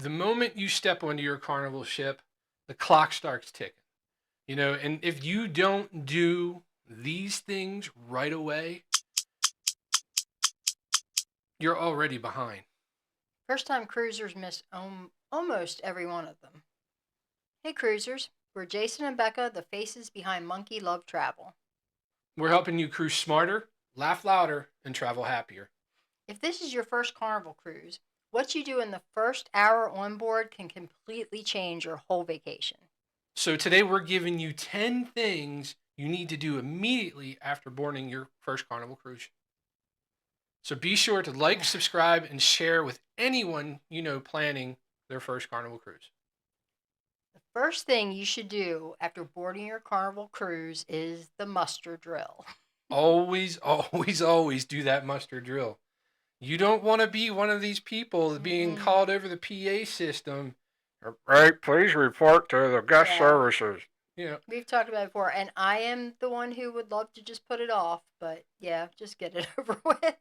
the moment you step onto your Carnival ship, the clock starts ticking. And if you don't do these things right away, you're already behind. First time cruisers miss almost every one of them. Hey cruisers, we're Jason and Becca, the faces behind Monkey Love Travel. We're helping you cruise smarter, laugh louder, and travel happier. If this is your first Carnival cruise, what you do in the first hour on board can completely change your whole vacation. So today we're giving you 10 things you need to do immediately after boarding your first Carnival cruise. So be sure to like, subscribe, and share with anyone you know planning their first Carnival cruise. The first thing you should do after boarding your Carnival cruise is the muster drill. Always, always, always do that muster drill. You don't want to be one of these people being called over the PA system. Right, please report to the guest services. We've talked about it before, and I am the one who would love to just put it off, but yeah, just get it over with.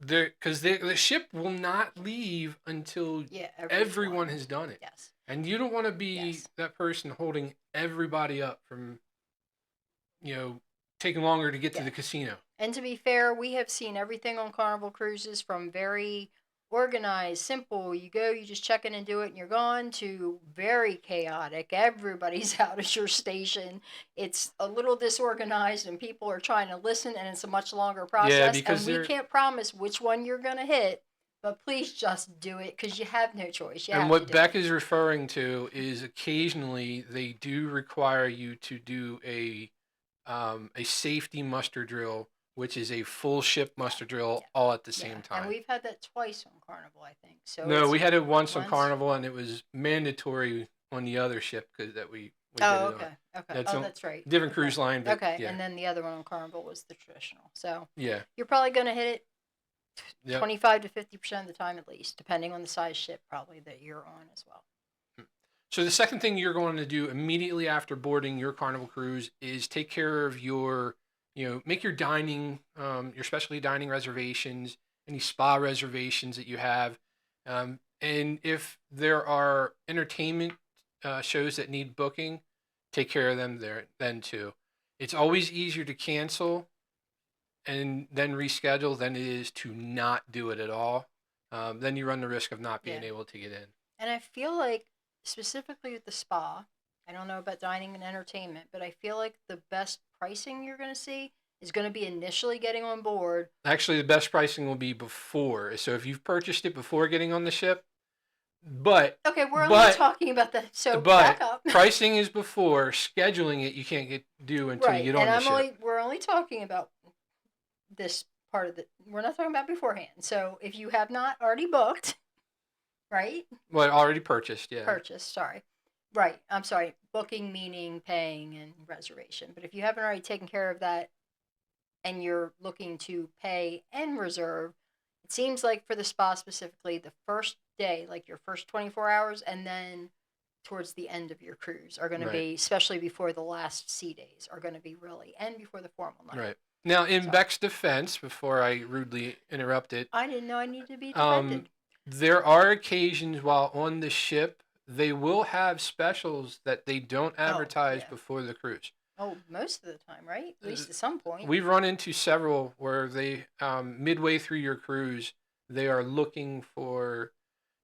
Because the ship will not leave until everyone has done it. Yes. And you don't want to be that person holding everybody up from, taking longer to get to the casino. And to be fair, we have seen everything on Carnival cruises from very organized, simple, you go, you just check in and do it and you're gone, to very chaotic. Everybody's out at your station. It's a little disorganized and people are trying to listen and it's a much longer process. Yeah, because we can't promise which one you're going to hit, but please just do it because you have no choice. And what Beck is referring to is occasionally they do require you to do a safety muster drill, which is a full ship muster drill all at the same time. And we've had that twice on Carnival, I think. So no, we had it once on Carnival, and it was mandatory on the other ship because that we did okay. it on. Okay. That's right. Different cruise line. But okay. Yeah. And then the other one on Carnival was the traditional. So yeah, you're probably going to hit it 25 to 50% of the time at least, depending on the size ship probably that you're on as well. So the second thing you're going to do immediately after boarding your Carnival cruise is take care of make your dining, your specialty dining reservations, any spa reservations that you have. And if there are entertainment shows that need booking, take care of them there then too. It's always easier to cancel and then reschedule than it is to not do it at all. Then you run the risk of not being able to get in. And I feel like specifically with the spa, I don't know about dining and entertainment, but I feel like the best pricing you're going to see is going to be initially getting on board. Actually, the best pricing will be before. So if you've purchased it before getting on the ship, we're only talking about that. So back up. Pricing is before. Scheduling it, you can't do until you get on the ship. We're only talking about this part of we're not talking about beforehand. So if you have not already booked, right? Well, already purchased, yeah. Purchased, sorry. Right, I'm sorry. Booking meaning paying and reservation. But if you haven't already taken care of that and you're looking to pay and reserve, it seems like for the spa specifically, the first day, like your first 24 hours, and then towards the end of your cruise are going to be, especially before the last sea days, are going to be really, and before the formal night. Right. Now, in Beck's defense, before I rudely interrupted, I didn't know I needed to be defended. There are occasions while on the ship, they will have specials that they don't advertise before the cruise. Oh, most of the time, right? At least at some point. We've run into several where they, midway through your cruise, they are looking for,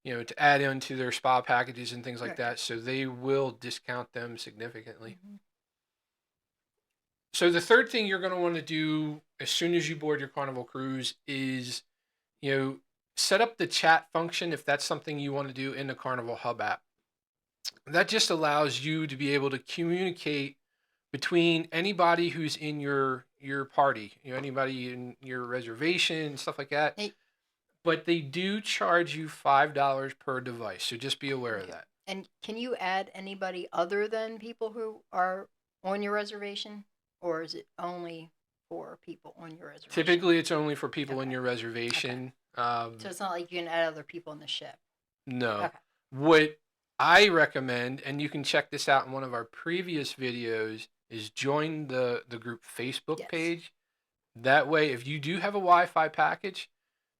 to add into their spa packages and things like that. So they will discount them significantly. Mm-hmm. So the third thing you're going to want to do as soon as you board your Carnival cruise is, set up the chat function if that's something you want to do in the Carnival Hub app. That just allows you to be able to communicate between anybody who's in your party, anybody in your reservation, stuff like that. But they do charge you $5 per device, so just be aware of that. And can you add anybody other than people who are on your reservation? Or is it only for people on your reservation? Typically, it's only for people in your reservation. Okay. So it's not like you can add other people on the ship? No. Okay. What I recommend, and you can check this out in one of our previous videos, is join the group Facebook page. That way, if you do have a Wi-Fi package,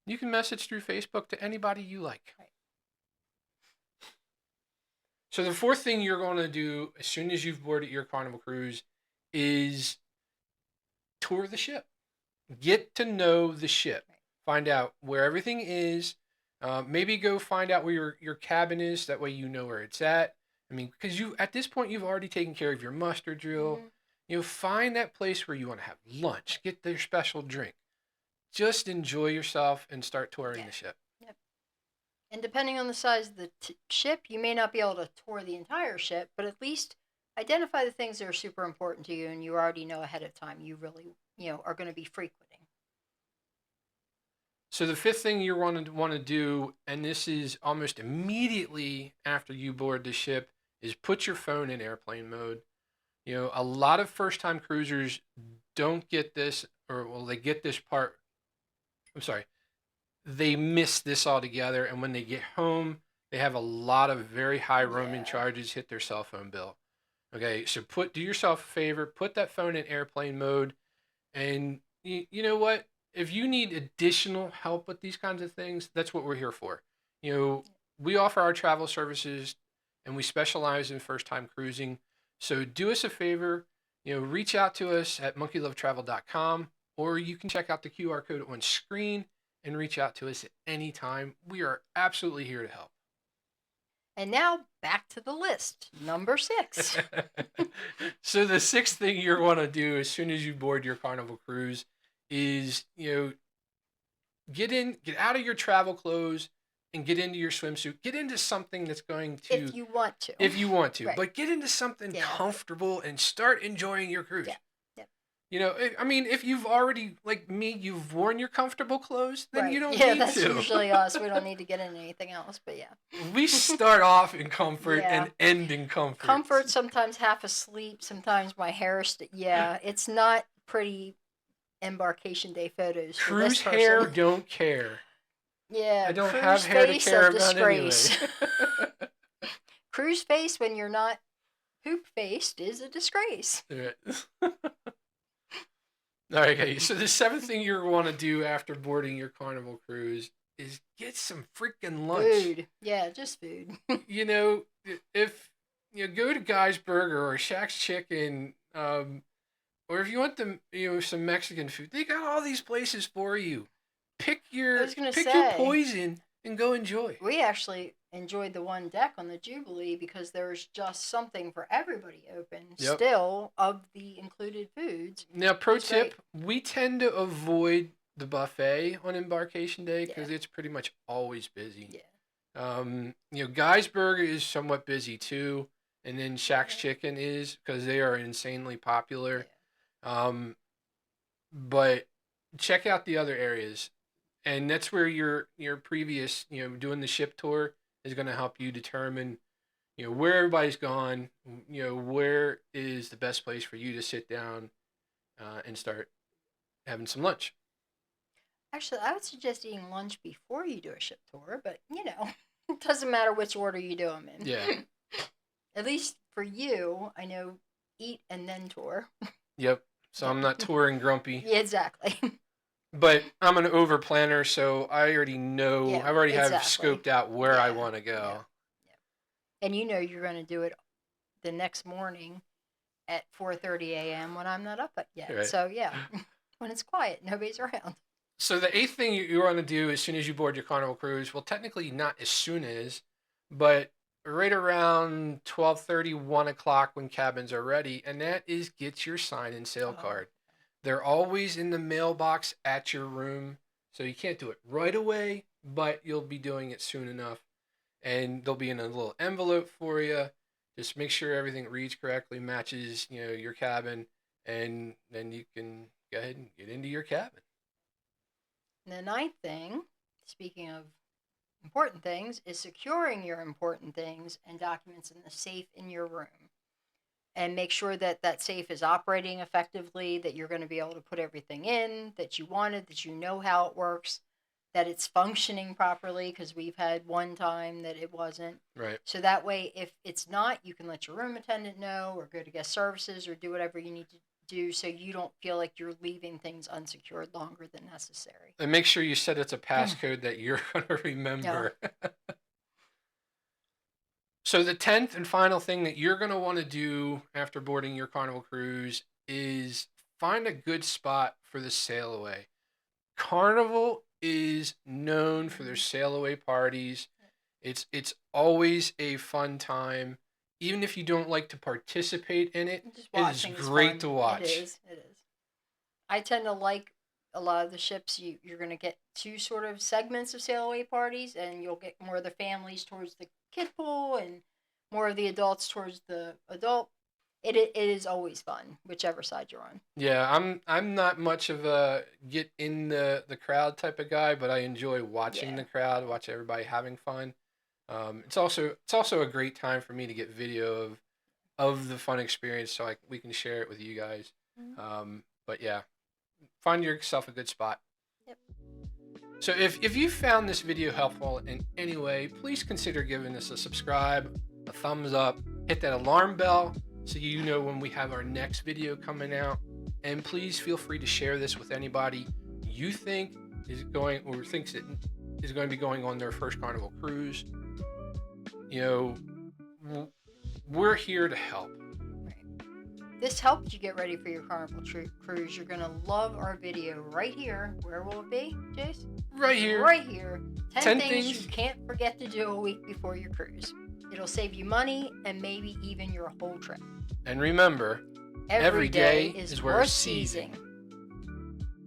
you can message through Facebook to anybody you like. Right. So the fourth thing you're going to do as soon as you've boarded your Carnival cruise is tour the ship. Get to know the ship. Right. Find out where everything is. Maybe go find out where your cabin is. That way you know where it's at. I mean, because you at this point you've already taken care of your muster drill. Hmm. Find that place where you want to have lunch. Get their special drink. Just enjoy yourself and start touring Yeah. the ship. Yep. And depending on the size of the ship, you may not be able to tour the entire ship, but at least identify the things that are super important to you and you already know ahead of time you really, are going to be frequenting. So the fifth thing you're going to want to do, and this is almost immediately after you board the ship, is put your phone in airplane mode. A lot of first-time cruisers don't get this, or well, they get this part. I'm sorry, they miss this altogether, and when they get home, they have a lot of very high roaming Yeah. charges hit their cell phone bill. Okay, so do yourself a favor, put that phone in airplane mode, and you know what? If you need additional help with these kinds of things, that's what we're here for. You know, we offer our travel services and we specialize in first time cruising. So do us a favor, reach out to us at monkeylovetravel.com, or you can check out the QR code on screen and reach out to us at any time. We are absolutely here to help. And now back to the list. Number 6. So the sixth thing you're going to do as soon as you board your Carnival cruise is, get out of your travel clothes and get into your swimsuit. Get into something that's going to, If you want to. if you want to, Right. but get into something Yeah. comfortable and start enjoying your cruise. Yeah. Yep. I mean, if you've already, like me, you've worn your comfortable clothes, then you Right. don't Yeah, need that's to. usually us. We don't need to get into anything else, but yeah. We start off in comfort Yeah. and end in comfort. Comfort, sometimes half asleep, sometimes my hair yeah, it's not pretty embarkation day photos for this Cruise person. hair don't care. Yeah, I don't cruise have hair to face care a about disgrace. anyway. Cruise face when you're not poop faced is a disgrace. All right, okay. So the seventh thing you're want to do after boarding your Carnival cruise is get some freaking lunch. Food. Yeah, just food. If go to Guy's Burger or Shaq's Chicken, or if you want some Mexican food, they got all these places for you. Pick your poison and go enjoy. We actually enjoyed the one deck on the Jubilee because there's just something for everybody open still of the included foods. Now, pro tip, we tend to avoid the buffet on embarkation day because it's pretty much always busy. Yeah. Guy's Burger is somewhat busy too, and then Shaq's Chicken is because they are insanely popular. Yeah. But check out the other areas, and that's where your previous doing the ship tour is going to help you determine where everybody's gone, where is the best place for you to sit down and start having some lunch. Actually, I would suggest eating lunch before you do a ship tour, but it doesn't matter which order you do them in. Yeah. At least for you, I know, eat and then tour. Yep. So I'm not touring grumpy. Yeah, exactly. But I'm an over planner, so I already know. I already have scoped out where I want to go. Yeah. And you're going to do it the next morning at 4:30 a.m. when I'm not up yet. Right. So yeah, when it's quiet, nobody's around. So the eighth thing you want to do as soon as you board your Carnival cruise, well, technically not as soon as, but right around 12:30, 1 o'clock when cabins are ready, and that is get your sign-in sale card. They're always in the mailbox at your room, so you can't do it right away, but you'll be doing it soon enough. And they'll be in a little envelope for you. Just make sure everything reads correctly, matches, your cabin, and then you can go ahead and get into your cabin. And the ninth thing, speaking of important things, is securing your important things and documents in the safe in your room. And make sure that that safe is operating effectively, that you're going to be able to put everything in that you wanted, that you know how it works, that it's functioning properly, because we've had one time that it wasn't. Right. So that way, if it's not, you can let your room attendant know or go to guest services or do whatever you need to do so you don't feel like you're leaving things unsecured longer than necessary. And make sure you set it's a passcode that you're going to remember. Yeah. So the 10th and final thing that you're going to want to do after boarding your Carnival cruise is find a good spot for the sail away. Carnival is known for their sail away parties. It's always a fun time. Even if you don't like to participate in it, Just it is watching is great fun. to It watch. is. It is. I tend to like a lot of the ships. You're going to get two sort of segments of sail away parties, and you'll get more of the families towards the kid pool, and more of the adults towards the adult. It is always fun, whichever side you're on. Yeah, I'm not much of a get in the crowd type of guy, but I enjoy watching Yeah. the crowd, watch everybody having fun. It's also a great time for me to get video of the fun experience, so we can share it with you guys. Mhm. But yeah, find yourself a good spot. Yep. So if you found this video helpful in any way, please consider giving us a subscribe, a thumbs up, hit that alarm bell so you know when we have our next video coming out. And please feel free to share this with anybody you think is going or thinks it is going to be going on their first Carnival cruise. You know, we're here to help. Right. This helped you get ready for your Carnival cruise. You're going to love our video right here. Where will it be, Jace? Right here. Right here. 10 10 things things you can't forget to do a week before your cruise. It'll save you money and maybe even your whole trip. And remember, Every day is worth seizing.